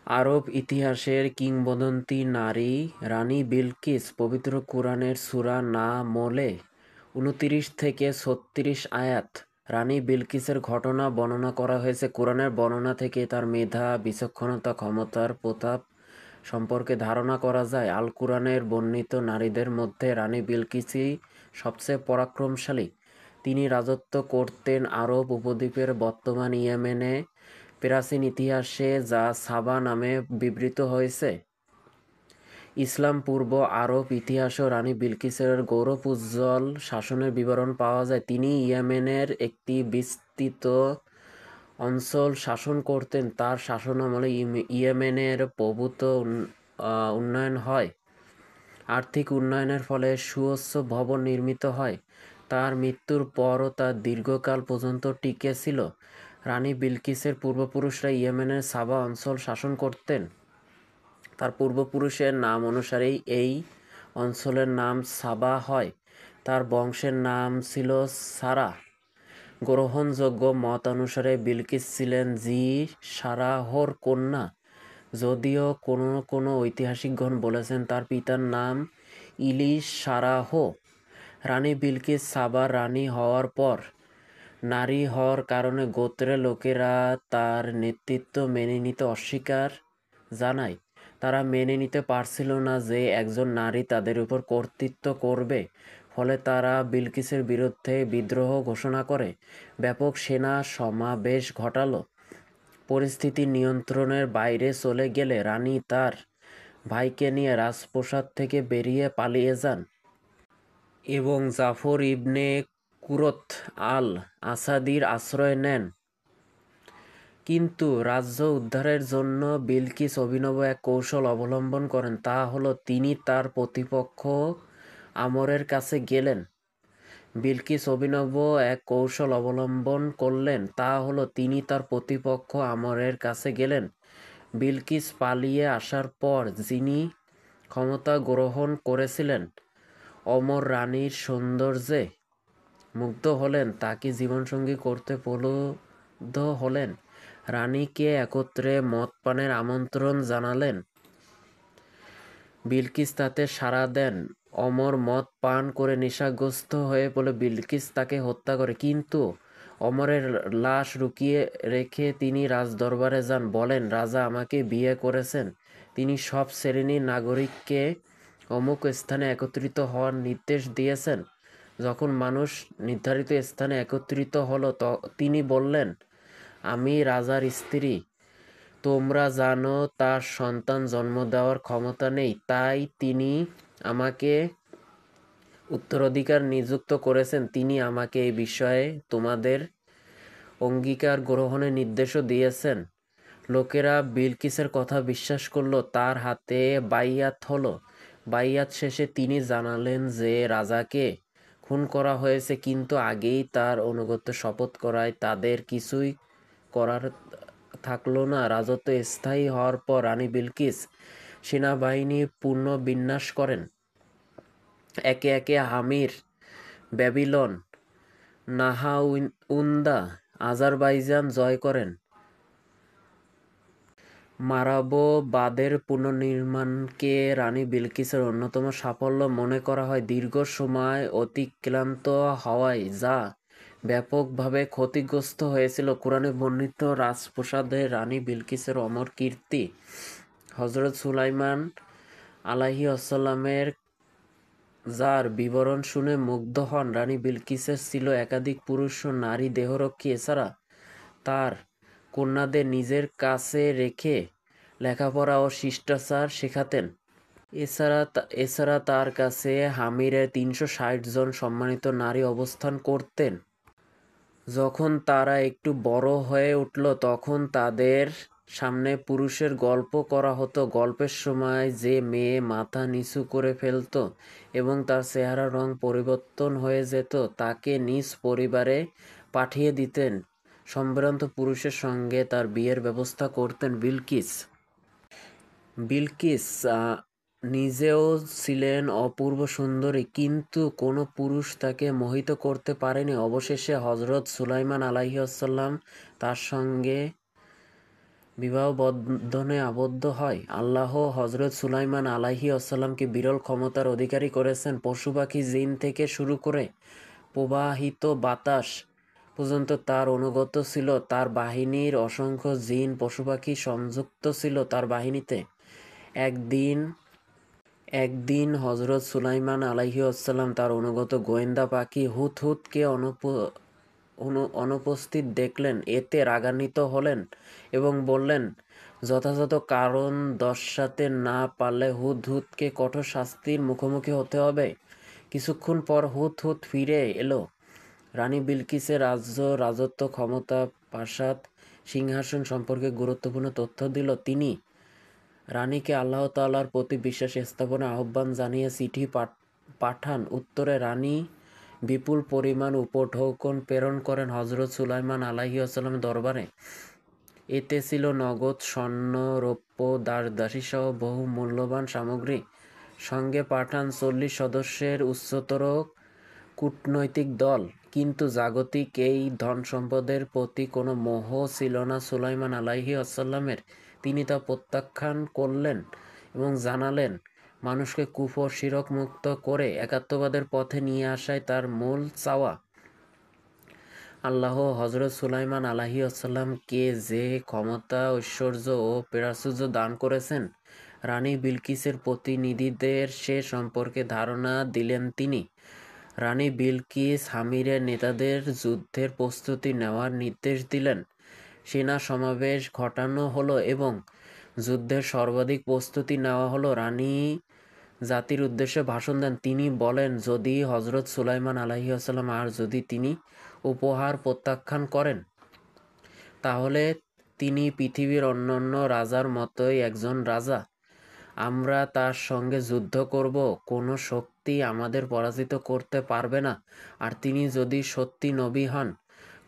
আরব ইতিহাসের কিংবদন্তি নারী রানী বিলকিস পবিত্র কুরআনের সূরা নামলে 29 থেকে 36 আয়াত। রানী বিলকিসের ঘটনা বর্ণনা করা হয়েছে। কুরআনের বর্ণনা থেকে তার মেধা, বিচক্ষণতা, ক্ষমতার প্রতাপ সম্পর্কে ধারণা করা যায়। আল কুরআনের বর্ণিত নারীদের মধ্যে রানী বিলকিসই সবচেয়ে পরাক্রমশালী। তিনি রাজত্ব করতেন আরব উপদ্বীপের বর্তমান ইয়েমেনে, প্রাচীন ইতিহাসে যা সাবা নামে বিবৃত হয়েছে। ইসলাম পূর্ব আরব ইতিহাসেও রানী বিলকিসের গৌরবোজ্জ্বল শাসনের বিবরণ পাওয়া যায়। তিনি ইয়েমেনের একটি বিস্তৃত অঞ্চল শাসন করতেন। তার শাসনামলে ইয়েমেনের প্রভূত উন্নয়ন হয়। আর্থিক উন্নয়নের ফলে সুউচ্চ ভবন নির্মিত হয়। তার মৃত্যুর পরও তা দীর্ঘকাল পর্যন্ত টিকে ছিল। রানী বিলকিসের পূর্বপুরুষরা ইয়েমেনের সাবা অঞ্চল শাসন করতেন। তার পূর্বপুরুষের নাম অনুসারেই এই অঞ্চলের নাম সাবা হয়। তার বংশের নাম ছিল সারা। গ্রহণযোগ্য মত অনুসারে বিলকিস ছিলেন জি সারাহর কন্যা, যদিও কোনো কোনো ঐতিহাসিকগণ বলেছেন তার পিতার নাম ইলিশ সারাহ। রানী বিলকিস সাবার রানী হওয়ার পর নারী হওয়ার কারণে গোত্রের লোকেরা তার নেতৃত্ব মেনে নিতে অস্বীকার জানায়। তারা মেনে নিতে পারছিল না যে একজন নারী তাদের উপর কর্তৃত্ব করবে। ফলে তারা বিলকিসের বিরুদ্ধে বিদ্রোহ ঘোষণা করে ব্যাপক সেনা সমাবেশ ঘটালো। পরিস্থিতি নিয়ন্ত্রণের বাইরে চলে গেলে রানী তার ভাইকে নিয়ে রাজপ্রাসাদ থেকে বেরিয়ে পালিয়ে যান এবং জাফর ইবনে কুরত আল আসাদির আশ্রয় নেন। কিন্তু রাজ্য উদ্ধারের জন্য বিলকিস অভিনব এক কৌশল অবলম্বন করেন। তা হলো তিনি তার প্রতিপক্ষ আমরের কাছে গেলেন। বিলকিস অভিনব এক কৌশল অবলম্বন করলেন। তা হলো তিনি তার প্রতিপক্ষ আমরের কাছে গেলেন। বিলকিস পালিয়ে আসার পর যিনি ক্ষমতা গ্রহণ করেছিলেন, অমর রানীর সৌন্দর্যে মুগ্ধ হলেন, তাকে জীবনসঙ্গী করতে প্রলুব্ধ হলেন। রানীকে একত্রে মদ পানের আমন্ত্রণ জানালেন। বিলকিস তাতে সাড়া দেন। অমর মদ পান করে নেশাগ্রস্ত হয়ে পড়লে বিলকিস তাকে হত্যা করে। কিন্তু অমরের লাশ লুকিয়ে রেখে তিনি রাজদরবারে যান, বলেন, রাজা আমাকে বিয়ে করেছেন। তিনি সব শ্রেণীর নাগরিককে অমুক স্থানে একত্রিত হওয়ার নির্দেশ দিয়েছেন। যখন মানুষ নির্ধারিত স্থানে একত্রিত হলো তিনি বললেন, আমি রাজার স্ত্রী। তোমরা জানো তার সন্তান জন্ম দেওয়ার ক্ষমতা নেই, তাই তিনি আমাকে উত্তরাধিকার নিযুক্ত করেছেন। তিনি আমাকে এই বিষয়ে তোমাদের অঙ্গীকার গ্রহণের নির্দেশও দিয়েছেন। লোকেরা বিলকিসের কথা বিশ্বাস করল। তার হাতে বাইয়াত হলো। বাইয়াত শেষে তিনি জানালেন যে রাজাকে খুন করা হয়েছে, কিন্তু আগেই তার আনুগত্য শপথ করায় তাদের কিছুই করার থাকলো না। রাজত্ব স্থায়ী হওয়ার পর রানী বিলকিস সেনাবাহিনী পুনর্বিন্যাস করেন। একে একে হামির, ব্যাবিলন, নাহাউন্দা, আজারবাইজান জয় করেন। মারাবোবাদের পুনর্নির্মাণকে রানী বিলকিসের অন্যতম সাফল্য মনে করা হয়। দীর্ঘ সময় অতিক্রান্ত হওয়ায় যা ব্যাপকভাবে ক্ষতিগ্রস্ত হয়েছিল। কুরআনে বর্ণিত রাজপ্রাসাদে রানী বিলকিসের অমর কীর্তি। হযরত সুলাইমান আলাইহিসসালামের যার বিবরণ শুনে মুগ্ধ হন। রানী বিলকিসের ছিল একাধিক পুরুষ ও নারী দেহরক্ষী। এছাড়া তার কন্যাদের নিজের কাছে রেখে লেখাপড়া ও শিষ্টাচার শেখাতেন। এছাড়া তার কাছে হামিরের ৩৬০ জন সম্মানিত নারী অবস্থান করতেন। যখন তারা একটু বড় হয়ে উঠল তখন তাদের সামনে পুরুষের গল্প করা হতো। গল্পের সময় যে মেয়ে মাথা নিচু করে ফেলত এবং তার চেহারার রং পরিবর্তন হয়ে যেত তাকে নিজ পরিবারে পাঠিয়ে দিতেন। সম্ভ্রান্ত পুরুষের সঙ্গে তার বিয়ের ব্যবস্থা করতেন বিলকিস। বিলকিস নিজেও ছিলেন অপূর্ব সুন্দরী, কিন্তু কোনো পুরুষ তাকে মোহিত করতে পারেনি। অবশেষে হযরত সুলাইমান আলাইহিসসালাম তার সঙ্গে বিবাহ বন্ধনে আবদ্ধ হয়। আল্লাহ হজরত সুলাইমান আলাইহি আসসালামকে বিরল ক্ষমতার অধিকারী করেছেন। পশু পাখি জিন থেকে শুরু করে প্রবাহিত বাতাস পর্যন্ত তার অনুগত ছিল। তার বাহিনীর অসংখ্য জিন পশু পাখি সংযুক্ত ছিল তার বাহিনীতে। একদিন একদিন হজরত সুলাইমান আলাইহি আসসালাম তার অনুগত গোয়েন্দা পাখি হুদহুদকে অনুপস্থিত দেখলেন। এতে রাগান্বিত হলেন এবং বললেন, যথাযথ কারণ দর্শাতে না পারলে হুদহুদকে কঠোর শাস্তির মুখোমুখি হতে হবে। কিছুক্ষণ পর হুদহুদ ফিরে এলো। রানী বিলকিসের রাজত্ব, ক্ষমতা, প্রাসাদ, সিংহাসন সম্পর্কে গুরুত্বপূর্ণ তথ্য দিল। তিনি রানীকে আল্লাহ তাআলার প্রতি বিশ্বাস স্থাপনের আহ্বান জানিয়ে চিঠি পাঠান। উত্তরে রানী বিপুল পরিমাণ উপঢৌকন প্রেরণ করেন হজরত সুলাইমান আলাইহি আসসালামের দরবারে। এতে ছিল নগদ, স্বর্ণ, রৌপ্য, দাসদাসীসহ বহু মূল্যবান সামগ্রী। সঙ্গে পাঠান 40 সদস্যের উচ্চতর কূটনৈতিক দল। কিন্তু জাগতিক এই ধনসম্পদের প্রতি কোনো মোহ ছিল না সুলাইমান আলাইহি আসাল্লামের। তিনি তা প্রত্যাখ্যান করলেন এবং জানালেন, মানুষকে কুফর শিরক মুক্ত করে একাত্মবাদের পথে নিয়ে আসাই তার মূল চাওয়া। আল্লাহ হজরত সুলাইমান আলাইহি আসাল্লামকে যে ক্ষমতা, ঐশ্বর্য ও প্রাচুর্য দান করেছেন, রানী বিলকিসের প্রতিনিধিদের সে সম্পর্কে ধারণা দিলেন তিনি। রানী বিলকিস হামিরের নেতাদের যুদ্ধের প্রস্তুতি নেওয়ার নির্দেশ দিলেন। সেনা সমাবেশ ঘটানো হলো এবং যুদ্ধের সর্বাধিক প্রস্তুতি নেওয়া হলো। রানী জাতির উদ্দেশ্যে ভাষণ দেন। তিনি বলেন, যদি হজরত সুলাইমান আলাইহি আসসালাম আর যদি তিনি উপহার প্রত্যাখ্যান করেন, তাহলে তিনি পৃথিবীর অন্যান্য রাজার মতোই একজন রাজা। আমরা তার সঙ্গে যুদ্ধ করব। কোনো শক্তি আমাদের পরাজিত করতে পারবে না। আর তিনি যদি সত্যি নবী হন,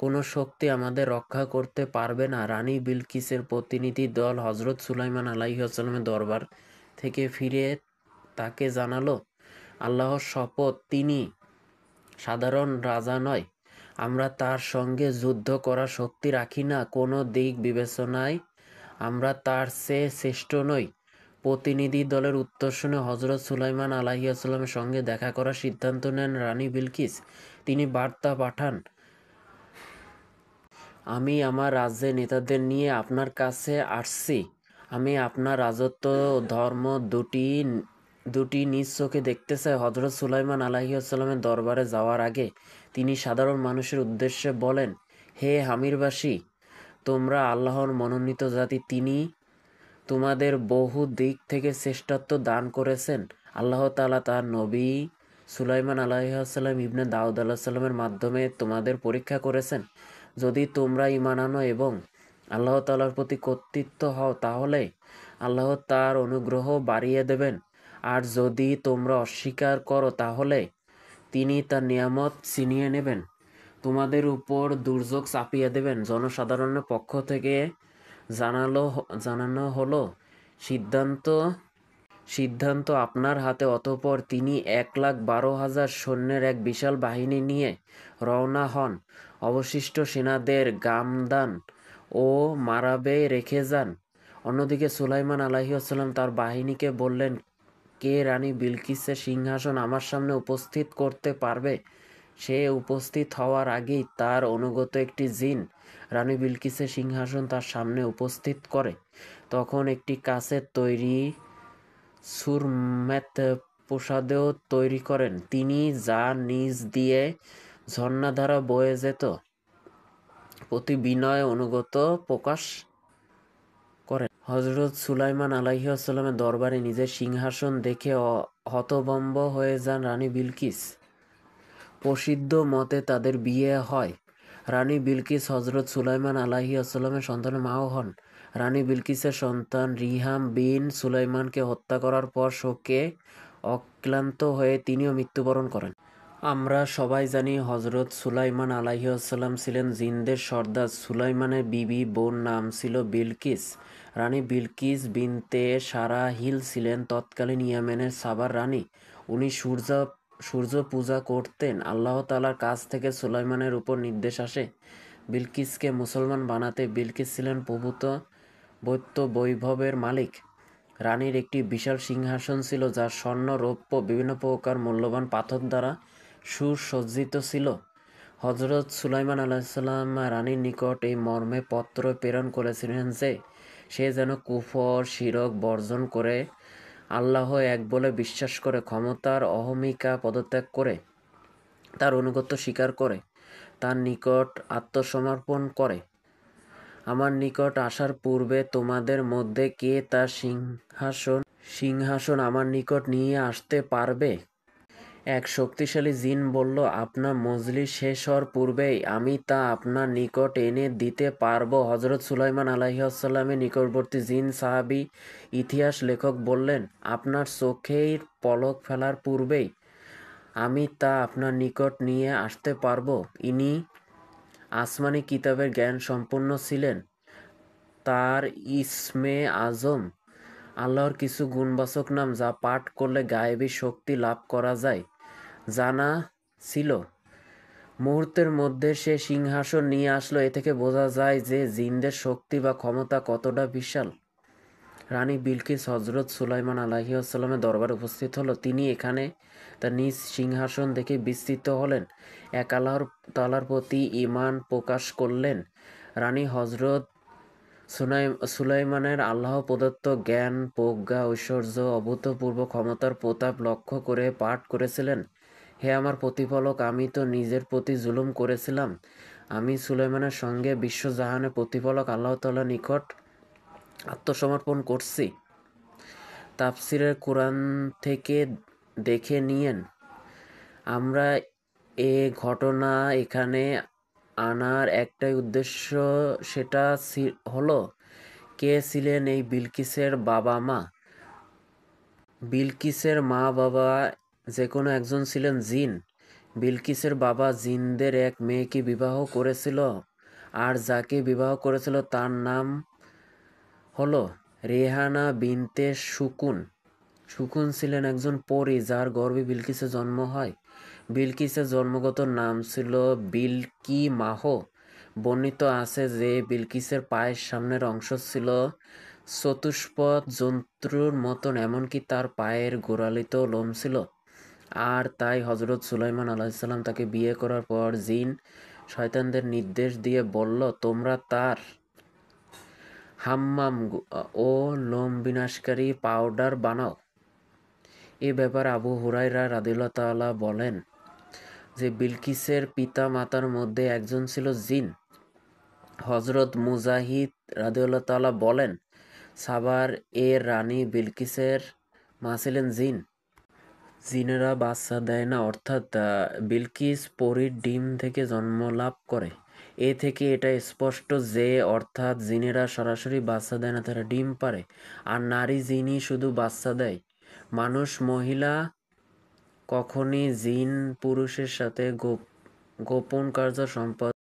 কোনো শক্তি আমাদের রক্ষা করতে পারবে না। রানী বিলকিসের প্রতিনিধি দল হজরত সুলাইমান আলাইহিস সালামের দরবার থেকে ফিরে তাকে জানালো, আল্লাহর শপথ, তিনি সাধারণ রাজা নয়। আমরা তার সঙ্গে যুদ্ধ করার শক্তি রাখি না। কোনো দিক বিবেচনায় আমরা তার চেয়ে শ্রেষ্ঠ নই। প্রতিনিধি দলের উত্তর শুনে হজরত সুলাইমান আলাইহিস সালামের সঙ্গে দেখা করার সিদ্ধান্ত নেন রানী বিলকিস। তিনি বার্তা পাঠান, আমি আমার রাজ্যের নেতাদের নিয়ে আপনার কাছে আসছি। আমি আপনার রাজত্ব ও ধর্ম দুটি নিজ চোখে দেখতে চাই। হজরত সুলাইমান আলাইহিস সালামের দরবারে যাওয়ার আগে তিনি সাধারণ মানুষের উদ্দেশ্যে বলেন, হে হামিরবাসী, তোমরা আল্লাহর মনোনীত জাতি। তিনি তোমাদের বহু দিক থেকে শ্রেষ্ঠত্ব দান করেছেন। আল্লাহ তাআলা তার নবী সুলাইমান আলাইহিস সালাম ইবনে দাউদ আলাইহিস সালামের মাধ্যমে তোমাদের পরীক্ষা করেছেন। যদি তোমরা ঈমান আনো এবং আল্লাহ তাআলার প্রতি কর্তৃত্ব হও, তাহলে আল্লাহ তার অনুগ্রহ বাড়িয়ে দেবেন। আর যদি তোমরা অস্বীকার করো, তাহলে তিনি তার নিয়ামত ছিনিয়ে নেবেন, তোমাদের উপর দুর্যোগ চাপিয়ে দেবেন। জনসাধারণের পক্ষ থেকে জানানো হলো, সিদ্ধান্ত সিদ্ধান্ত আপনার হাতে। অতঃপর তিনি 1,12,000 সৈন্যের এক বিশাল বাহিনী নিয়ে রওনা হন। অবশিষ্ট সেনাদের গামদান ও মারাবে রেখে যান। অন্যদিকে সুলাইমান আলাইহিস সালাম তার বাহিনীকে বললেন, কে রানী বিলকিসের সিংহাসন আমার সামনে উপস্থিত করতে পারবে? সে উপস্থিত হওয়ার আগেই তার অনুগত একটি জিন রানী বিলকিসের সিংহাসন তার সামনে উপস্থিত করে। তখন একটি কাচের তৈরি সুরম্যাত প্রসাদেও তৈরি করেন তিনি, যা নিজ দিয়ে ঝর্ণাধারা বয়ে যেত। প্রতি বিনয় অনুগত প্রকাশ করেন। হজরত সুলাইমান আলাইহিস সালামের দরবারে নিজের সিংহাসন দেখে হতভম্ব হয়ে যান রানী বিলকিস। প্রসিদ্ধ মতে তাদের বিয়ে হয়। রানী বিলকিস হজরত সুলাইমান আলাইহিস সালামের সন্তানের মাও হন। রানী বিলকিসের সন্তান রিহাম বিন সুলাইমানকে হত্যা করার পর শোকে অক্লান্ত হয়ে তিনিও মৃত্যুবরণ করেন। আমরা সবাই জানি হজরত সুলাইমান আলাইহিস সালাম ছিলেন জিনদের সর্দার। সুলাইমানের বিবি বোন নাম ছিল বিলকিস। রানী বিলকিস বিনতে সারাহিল ছিলেন তৎকালীন ইয়েমেনের সাবার রানী। উনি সূর্য পূজা করতেন। আল্লাহ তাআলার কাছ থেকে সুলাইমানের উপর নির্দেশ আসে বিলকিসকে মুসলমান বানাতে। বিলকিস ছিলেন প্রভূত বৈত্য বৈভবের মালিক। রানীর একটি বিশাল সিংহাসন ছিল, যা স্বর্ণ, রৌপ্য, বিভিন্ন প্রকার মূল্যবান পাথর দ্বারা সুসজ্জিত ছিল। হজরত সুলাইমান আলাইসাল্লাম রানীর নিকট এই মর্মে পত্র প্রেরণ করেছিলেন যে সে যেন কুফর শিরক বর্জন করে, আল্লাহ এক বলে বিশ্বাস করে, ক্ষমতার অহমিকা পদত্যাগ করে, তার আনুগত্য স্বীকার করে, তার নিকট আত্মসমর্পণ করে। আমার নিকট আসার পূর্বে তোমাদের মধ্যে কে তার সিংহাসন আমার নিকট নিয়ে আসতে পারবে? এক শক্তিশালী জিন বলল, আপনার মজলিস শেষ হওয়ার পূর্বেই আমি তা আপনার নিকট এনে দিতে পারব। হজরত সুলাইমান আলাইহিসসালামের নিকটবর্তী জিন সাহাবী ইতিহাস লেখক বললেন, আপনার চোখের পলক ফেলার পূর্বেই আমি তা আপনার নিকট নিয়ে আসতে পারব। ইনি আসমানি কিতাবের জ্ঞান সম্পন্ন ছিলেন। তার ইসমে আজম, আল্লাহর কিছু গুণবাচক নাম যা পাঠ করলে গায়েবী শক্তি লাভ করা যায়, জানা ছিল। মুহূর্তের মধ্যে সে সিংহাসন নিয়ে আসলো। এ থেকে বোঝা যায় যে জিনদের শক্তি বা ক্ষমতা কতটা বিশাল। রানী বিলকিস হজরত সুলাইমান আলাইহিসসালামের দরবারে উপস্থিত হলো। তিনি এখানে তার নিজ সিংহাসন দেখে বিস্মিত হলেন, এক আল্লাহর তাআলার প্রতি ঈমান প্রকাশ করলেন। রানী হজরত সুলাইমানের আল্লাহ প্রদত্ত জ্ঞান, প্রজ্ঞা, ঐশ্বর্য, অভূতপূর্ব ক্ষমতার প্রতাপ লক্ষ্য করে পাঠ করেছিলেন, হে আমার প্রতিপালক, আমি তো নিজের প্রতি জুলুম করেছিলাম। আমি সুলাইমানের সঙ্গে বিশ্বজাহানের প্রতিপালক আল্লাহ তাআলার নিকট আত্মসমর্পণ করছি। তাফসিরে কুরআন থেকে দেখে নিয়েন। আমরা এ ঘটনা এখানে আনার একটাই উদ্দেশ্য, সেটা হলো কে ছিলেন এই বিলকিসের বাবা মা। বিলকিসের মা বাবা যে কোনো একজন ছিলেন জিন। বিলকিসের বাবা জিনদের এক মেয়েকে বিবাহ করেছিল, আর যাকে বিবাহ করেছিল তার নাম হলো রেহানা বিনতে সুকুন। সুকুন ছিলেন একজন পরী, যার গর্ভে বিলকিসের জন্ম হয়। বিলকিসের জন্মগত নাম ছিল বিলকিমাহ। বর্ণিত আছে যে বিলকিসের পায়ের সামনের অংশ ছিল চতুষ্পদ জন্তুর মতন, এমনকি তার পায়ের গোড়ালিতেও লোম ছিল। আর তাই হজরত সুলাইমান আলাইহিসসালাম তাকে বিয়ে করার পর জিন শয়তানদের নির্দেশ দিয়ে বলল, তোমরা তার হাম্মাম ও লোম বিনাশকারী পাউডার বানাও। এ ব্যাপারে আবু হুরায়রা রাদিয়াল্লাহু তাআলা বলেন যে বিলকিসের পিতা মাতার মধ্যে একজন ছিল জিন। হজরত মুজাহিদ রাদিয়াল্লাহু তাআলা বলেন, সাবার এর রানী বিলকিসের মা ছিলেন জিন। জিনেরা বাচ্চা দেয় না, অর্থাৎ বিলকিস পরীর ডিম থেকে জন্ম লাভ করে। এ থেকে এটা স্পষ্ট যে অর্থাৎ জিনেরা সরাসরি বাচ্চা দেয় না, তারা ডিম পারে। আর নারী জিনই শুধু বাচ্চা দেয়। মানুষ মহিলা কখনই জিন পুরুষের সাথে গোপন কার্য সম্পাদন